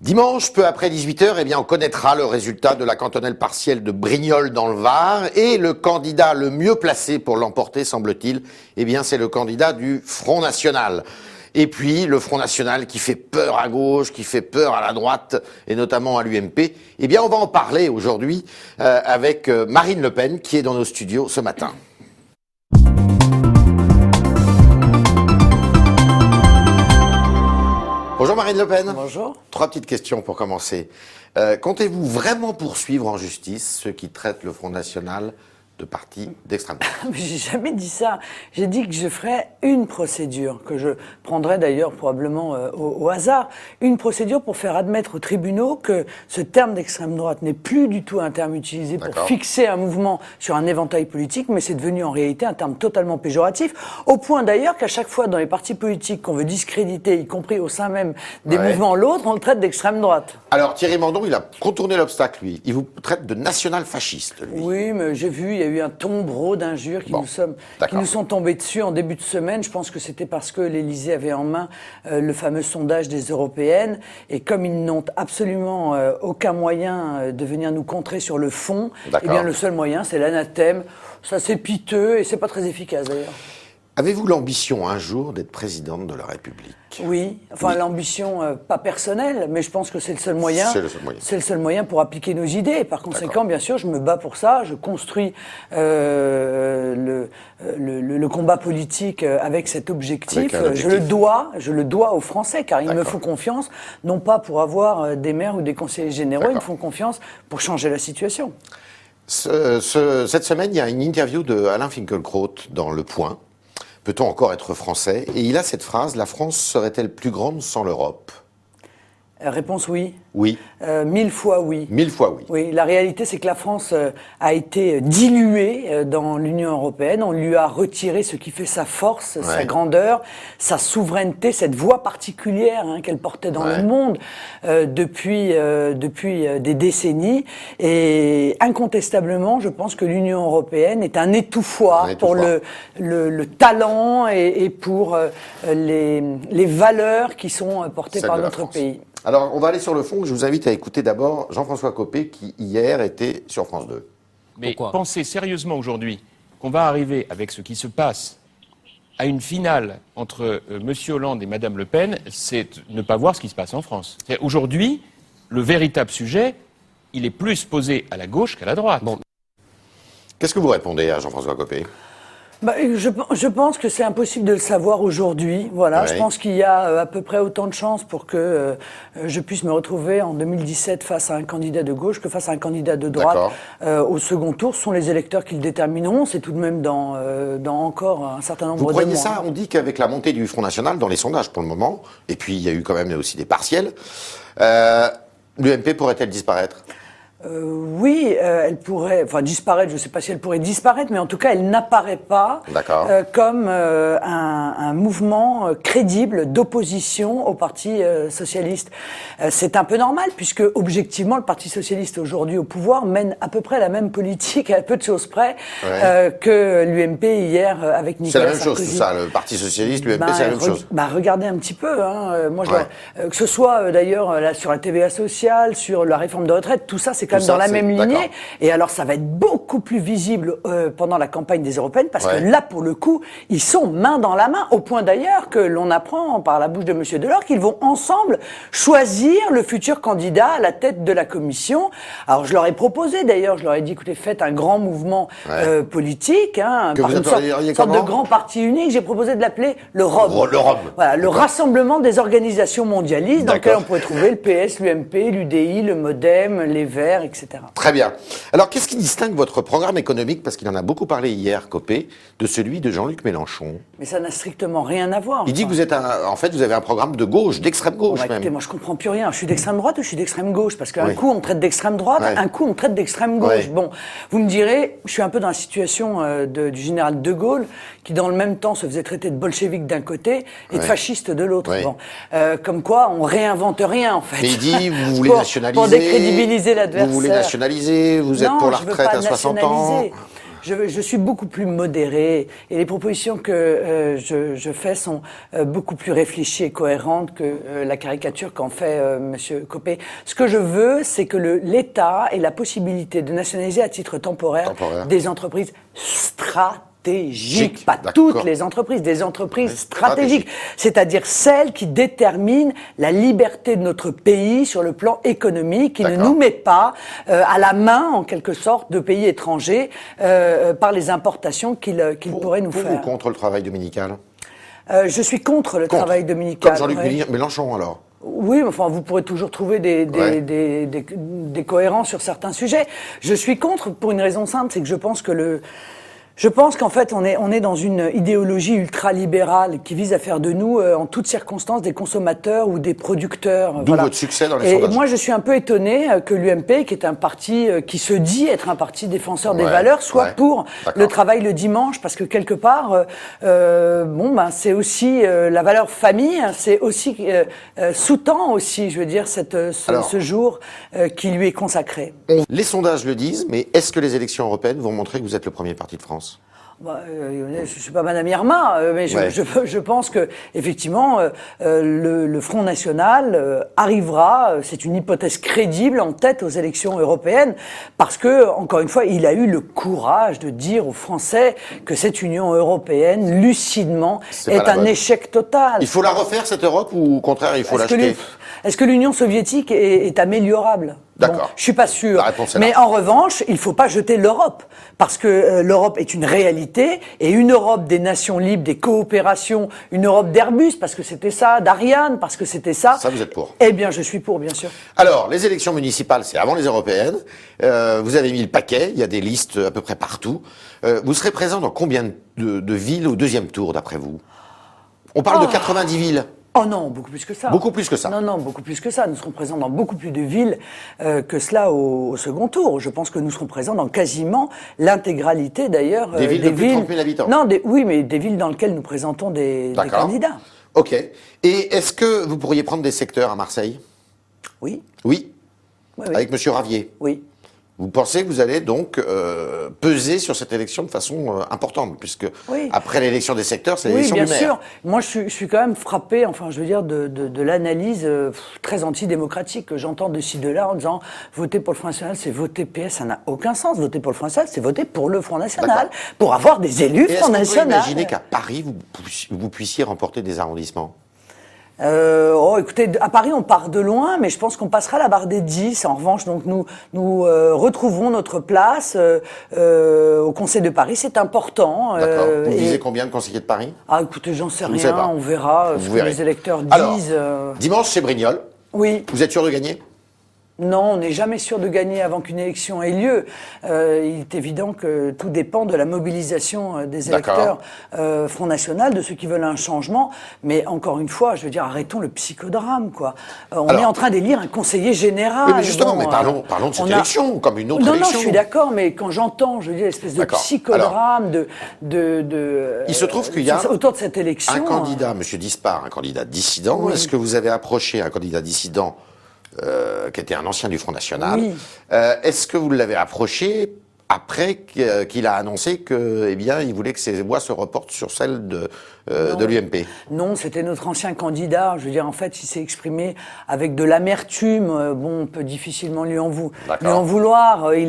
Dimanche, peu après 18h, eh bien, on connaîtra le résultat de la cantonelle partielle de Brignoles dans le Var. Et le candidat le mieux placé pour l'emporter, semble-t-il, eh bien, c'est le candidat du Front National. Et puis, le Front National qui fait peur à gauche, qui fait peur à la droite, et notamment à l'UMP. Eh bien, on va en parler aujourd'hui avec Marine Le Pen, qui est dans nos studios ce matin. Bonjour Marine Le Pen. Bonjour. 3 petites questions pour commencer. Comptez-vous vraiment poursuivre en justice ceux qui traitent le Front National de parti d'extrême droite? J'ai jamais dit ça. J'ai dit que je ferais une procédure, que je prendrais d'ailleurs probablement au hasard, une procédure pour faire admettre aux tribunaux que ce terme d'extrême droite n'est plus du tout un terme utilisé pour fixer un mouvement sur un éventail politique, mais c'est devenu en réalité un terme totalement péjoratif, au point d'ailleurs qu'à chaque fois dans les partis politiques qu'on veut discréditer, y compris au sein même des mouvements l'autre, on le traite d'extrême droite. Alors Thierry Mandon, il a contourné l'obstacle, lui. Il vous traite de national-fasciste, lui. Oui, mais j'ai vu, il y a eu un tombereau d'injures qui nous sont tombés dessus en début de semaine. Je pense que c'était parce que l'Élysée avait en main le fameux sondage des européennes. Et comme ils n'ont absolument aucun moyen de venir nous contrer sur le fond, eh bien le seul moyen, c'est l'anathème. Ça, c'est piteux et c'est pas très efficace d'ailleurs. Avez-vous l'ambition un jour d'être présidente de la République? Oui, enfin l'ambition pas personnelle, mais je pense que c'est le seul moyen. C'est le seul moyen. C'est le seul moyen pour appliquer nos idées. Par conséquent, bien sûr, je me bats pour ça. Je construis le combat politique avec cet objectif. Je le dois aux Français, car ils me font confiance, non pas pour avoir des maires ou des conseillers généraux, ils me font confiance pour changer la situation. Cette semaine, il y a une interview de Alain Finkielkraut dans Le Point. Peut-on encore être français? Et il a cette phrase: la France serait-elle plus grande sans l'Europe? Réponse oui. Oui. 1000 fois oui. 1000 fois oui. Oui, la réalité, c'est que la France a été diluée dans l'Union européenne. On lui a retiré ce qui fait sa force, sa grandeur, sa souveraineté, cette voix particulière qu'elle portait dans le monde depuis des décennies. Et incontestablement, je pense que l'Union européenne est un étouffoir pour le talent et pour les valeurs qui sont portées par notre pays. Alors, on va aller sur le fond. Je vous invite à écouter d'abord Jean-François Copé, qui hier était sur France 2. Mais pensez sérieusement aujourd'hui qu'on va arriver avec ce qui se passe à une finale entre M. Hollande et Mme Le Pen, c'est ne pas voir ce qui se passe en France. Aujourd'hui, le véritable sujet, il est plus posé à la gauche qu'à la droite. Bon. Qu'est-ce que vous répondez à Jean-François Copé? Je pense que c'est impossible de le savoir aujourd'hui. Voilà, je pense qu'il y a à peu près autant de chances pour que je puisse me retrouver en 2017 face à un candidat de gauche que face à un candidat de droite au second tour. Ce sont les électeurs qui le détermineront. C'est tout de même dans encore un certain nombre de mois. Vous croyez ça? On dit qu'avec la montée du Front National dans les sondages pour le moment, et puis il y a eu quand même aussi des partiels, l'UMP pourrait-elle disparaître? Oui, elle pourrait, disparaître, je ne sais pas si elle pourrait disparaître, mais en tout cas, elle n'apparaît pas comme un mouvement crédible d'opposition au Parti socialiste. C'est un peu normal, puisque objectivement, le Parti socialiste aujourd'hui au pouvoir mène à peu près la même politique, à peu de choses près, que l'UMP hier avec Nicolas Sarkozy. C'est la même chose, tout ça, le Parti socialiste, l'UMP, c'est la même chose. Regardez un petit peu, moi, que ce soit d'ailleurs sur la TVA sociale, sur la réforme de retraite, tout ça, c'est dans la même lignée. Et alors, ça va être beaucoup plus visible pendant la campagne des européennes, parce que là, pour le coup, ils sont main dans la main, au point d'ailleurs que l'on apprend par la bouche de M. Delors qu'ils vont ensemble choisir le futur candidat à la tête de la commission. Alors, je leur ai proposé, d'ailleurs, je leur ai dit, écoutez, faites un grand mouvement politique, une sorte de grand parti unique. J'ai proposé de l'appeler le ROM. Le ROM. Voilà, le Rassemblement des organisations mondialistes, dans lequel on pourrait trouver le PS, l'UMP, l'UDI, le MoDem, les Verts, etc. Très bien. Alors, qu'est-ce qui distingue votre programme économique, parce qu'il en a beaucoup parlé hier, Copé, de celui de Jean-Luc Mélenchon? Mais ça n'a strictement rien à voir. Il dit que vous êtes en fait, vous avez un programme de gauche, d'extrême gauche même. Écoutez, moi je comprends plus rien. Je suis d'extrême droite ou je suis d'extrême gauche? Parce qu'un coup on me traite d'extrême droite, un coup on me traite d'extrême gauche. Bon, vous me direz, je suis un peu dans la situation du général de Gaulle, qui dans le même temps se faisait traiter de bolchevique d'un côté et de fasciste de l'autre. Bon, comme quoi on réinvente rien en fait. Mais il dit, vous voulez nationaliser. Pour décrédibiliser l'adversaire. Vous voulez nationaliser, vous êtes pour la retraite à 60 ans. je suis beaucoup plus modéré et les propositions que je fais sont beaucoup plus réfléchies et cohérentes que la caricature qu'en fait Monsieur Copé. Ce que je veux, c'est que l'État ait la possibilité de nationaliser à titre temporaire. Des entreprises stratégiques, pas toutes les entreprises, des entreprises stratégiques, c'est-à-dire celles qui déterminent la liberté de notre pays sur le plan économique, qui ne nous met pas à la main, en quelque sorte, de pays étrangers par les importations qu'ils pourraient nous faire. Ou contre le travail dominical? Je suis contre le travail dominical. Comme Jean-Luc Mélenchon, alors? Oui, mais enfin, vous pourrez toujours trouver des cohérences sur certains sujets. Je suis contre pour une raison simple, c'est que je pense qu'en fait, on est dans une idéologie ultralibérale qui vise à faire de nous, en toutes circonstances, des consommateurs ou des producteurs. D'où votre succès dans les sondages. Et moi, je suis un peu étonné que l'UMP, qui est un parti qui se dit être un parti défenseur des valeurs, soit pour le travail le dimanche, parce que quelque part, c'est aussi la valeur famille, c'est aussi sous-tend aussi, je veux dire, ce jour qui lui est consacré. Les sondages le disent, mais est-ce que les élections européennes vont montrer que vous êtes le premier parti de France? Je suis pas Madame Irma, mais je pense que effectivement le Front National arrivera, c'est une hypothèse crédible, en tête aux élections européennes, parce que encore une fois, il a eu le courage de dire aux Français que cette Union européenne, lucidement, est un échec total. Il faut la refaire cette Europe ou au contraire il faut l'acheter? Est-ce que l'Union soviétique est améliorable? D'accord. Bon, je suis pas sûr. La réponse est mais là. en revanche, il faut pas jeter l'Europe, parce que l'Europe est une réalité, et une Europe des nations libres, des coopérations, une Europe d'Airbus, parce que c'était ça, d'Ariane, parce que c'était ça. Ça, vous êtes pour? Eh bien, je suis pour, bien sûr. Alors, les élections municipales, c'est avant les européennes. Vous avez mis le paquet, il y a des listes à peu près partout. Vous serez présent dans combien de villes au deuxième tour, d'après vous? On parle de 90 villes. Oh non, beaucoup plus que ça. Beaucoup plus que ça. Non, beaucoup plus que ça. Nous serons présents dans beaucoup plus de villes que cela au second tour. Je pense que nous serons présents dans quasiment l'intégralité, d'ailleurs. Des villes de plus de 30 000 habitants. Non, oui, mais des villes dans lesquelles nous présentons des candidats. Ok. Et est-ce que vous pourriez prendre des secteurs à Marseille? Oui. Oui. Oui. Avec Monsieur Ravier? Oui. Vous pensez que vous allez donc peser sur cette élection de façon importante, puisque après l'élection des secteurs, c'est l'élection du maire. Oui, bien sûr. Moi, je suis quand même frappé, enfin, je veux dire, de l'analyse très antidémocratique que j'entends de ci, de là, en disant voter pour le Front National, c'est voter PS, ça n'a aucun sens. Voter pour le Front National, c'est voter pour le Front National, pour avoir des élus Front National. Est-ce qu'on peut imaginer qu'à Paris, vous puissiez remporter des arrondissements? Écoutez, à Paris, on part de loin, mais je pense qu'on passera la barre des 10. En revanche, donc nous retrouverons notre place au Conseil de Paris. C'est important. D'accord. Vous visez combien de conseillers de Paris? Ah, écoutez, j'en sais rien. On verra ce que les électeurs disent. Alors, dimanche, c'est Brignoles. Oui. Vous êtes sûr de gagner? Non, on n'est jamais sûr de gagner avant qu'une élection ait lieu. Il est évident que tout dépend de la mobilisation des électeurs Front National, de ceux qui veulent un changement. Mais encore une fois, je veux dire, arrêtons le psychodrame, quoi. On est en train d'élire un conseiller général. Oui, mais justement, parlons de cette élection, comme une autre élection. Non, je suis d'accord, mais quand j'entends, je veux dire, l'espèce de psychodrame il se trouve qu'il y a autour de cette élection. Un candidat, M. Dispart, un candidat dissident. Oui. Est-ce que vous avez approché un candidat dissident qui était un ancien du Front National? Oui. Est-ce que vous l'avez approché après qu'il a annoncé que, il voulait que ses voix se reportent sur celles de l'UMP? Non, c'était notre ancien candidat. Je veux dire, en fait, il s'est exprimé avec de l'amertume. On peut difficilement lui en vouloir. Il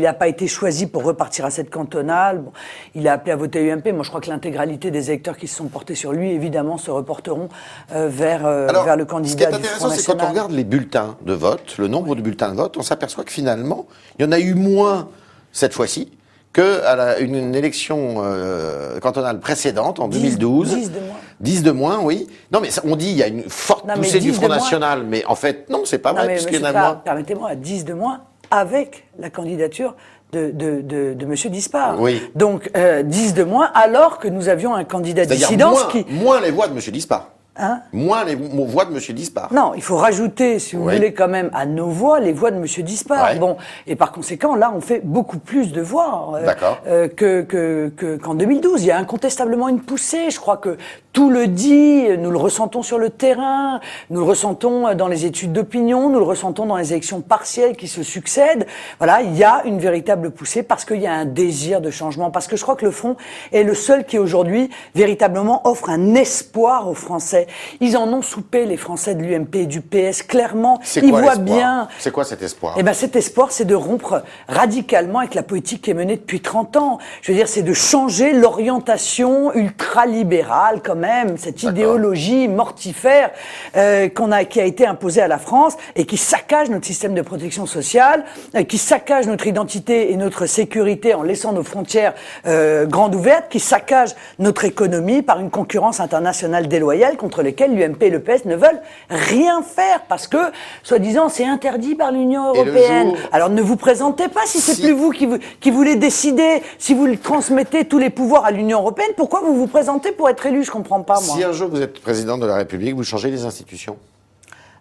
n'a pas été choisi pour repartir à cette cantonale. Bon, il a appelé à voter UMP. Moi, je crois que l'intégralité des électeurs qui se sont portés sur lui, évidemment, se reporteront vers le candidat du Front National. Ce qui est intéressant, c'est quand on regarde les bulletins de vote, le nombre de bulletins de vote, on s'aperçoit que finalement, il y en a eu moins cette fois-ci qu'à une élection cantonale précédente, en 2012. 10 de moins. 10 de moins, oui. Non, mais on dit il y a une forte poussée du Front National, mais en fait, non, c'est pas vrai, puisqu'il y en a moins. Permettez-moi, 10 de moins avec la candidature de M. Dispart. Oui. Donc, 10 de moins, alors que nous avions un candidat dissident. Moins les voix de M. Dispart. Moins les voix de M. Dispar. Non, il faut rajouter, si vous Oui. voulez, quand même, à nos voix, les voix de M. Dispar. Ouais. Bon, et par conséquent, là, on fait beaucoup plus de voix D'accord. qu'en 2012. Il y a incontestablement une poussée. Je crois que tout le dit, nous le ressentons sur le terrain, nous le ressentons dans les études d'opinion, nous le ressentons dans les élections partielles qui se succèdent. Voilà, il y a une véritable poussée parce qu'il y a un désir de changement, parce que je crois que le Front est le seul qui aujourd'hui véritablement offre un espoir aux Français. Ils en ont soupé, les Français de l'UMP et du PS, clairement. Ils voient bien. C'est quoi cet espoir? Eh ben, cet espoir, c'est de rompre radicalement avec la politique qui est menée depuis 30 ans. Je veux dire, c'est de changer l'orientation ultralibérale, quand même, cette idéologie mortifère qui a été imposée à la France et qui saccage notre système de protection sociale, qui saccage notre identité et notre sécurité en laissant nos frontières grandes ouvertes, qui saccage notre économie par une concurrence internationale déloyale contre lesquelles l'UMP et le PS ne veulent rien faire parce que, soi-disant, c'est interdit par l'Union européenne. Alors ne vous présentez pas si c'est plus vous qui voulez décider, si vous transmettez tous les pouvoirs à l'Union européenne, pourquoi vous vous présentez pour être élu? Je comprends pas, moi. Si un jour vous êtes président de la République, vous changez les institutions?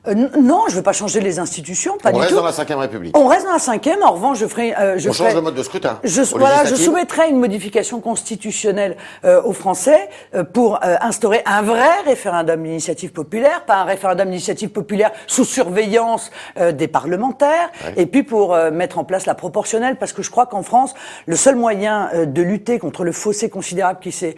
Non, je ne veux pas changer les institutions, pas du tout. On reste dans la Ve République. On reste dans la Ve, en revanche, On change le mode de scrutin. Je soumettrai une modification constitutionnelle aux Français pour instaurer un vrai référendum d'initiative populaire, pas un référendum d'initiative populaire sous surveillance des parlementaires, et puis pour mettre en place la proportionnelle, parce que je crois qu'en France, le seul moyen de lutter contre le fossé considérable qui s'est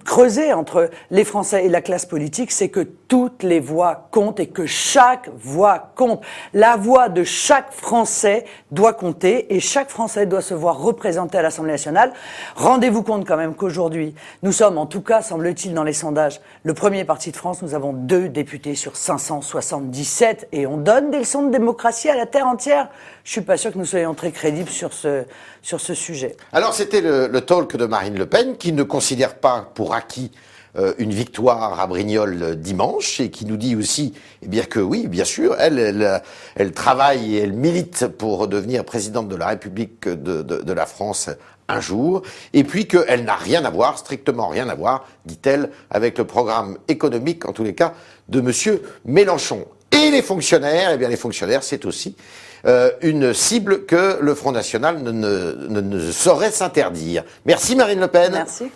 creusé entre les Français et la classe politique, c'est que toutes les voix comptent et que chaque voix compte. La voix de chaque Français doit compter et chaque Français doit se voir représenté à l'Assemblée nationale. Rendez-vous compte quand même qu'aujourd'hui, nous sommes, en tout cas, semble-t-il, dans les sondages, le premier parti de France. Nous avons 2 députés sur 577 et on donne des leçons de démocratie à la terre entière. Je suis pas sûr que nous soyons très crédibles sur ce sujet. Alors, c'était le talk de Marine Le Pen qui ne considère pas pour acquis une victoire à Brignoles dimanche et qui nous dit aussi que oui, bien sûr, elle travaille et elle milite pour devenir présidente de la République de la France un jour, et puis qu'elle n'a rien à voir, strictement rien à voir, dit-elle, avec le programme économique, en tous les cas, de Monsieur Mélenchon. Et les fonctionnaires, les fonctionnaires, c'est aussi une cible que le Front National ne saurait s'interdire. Merci Marine Le Pen. Merci.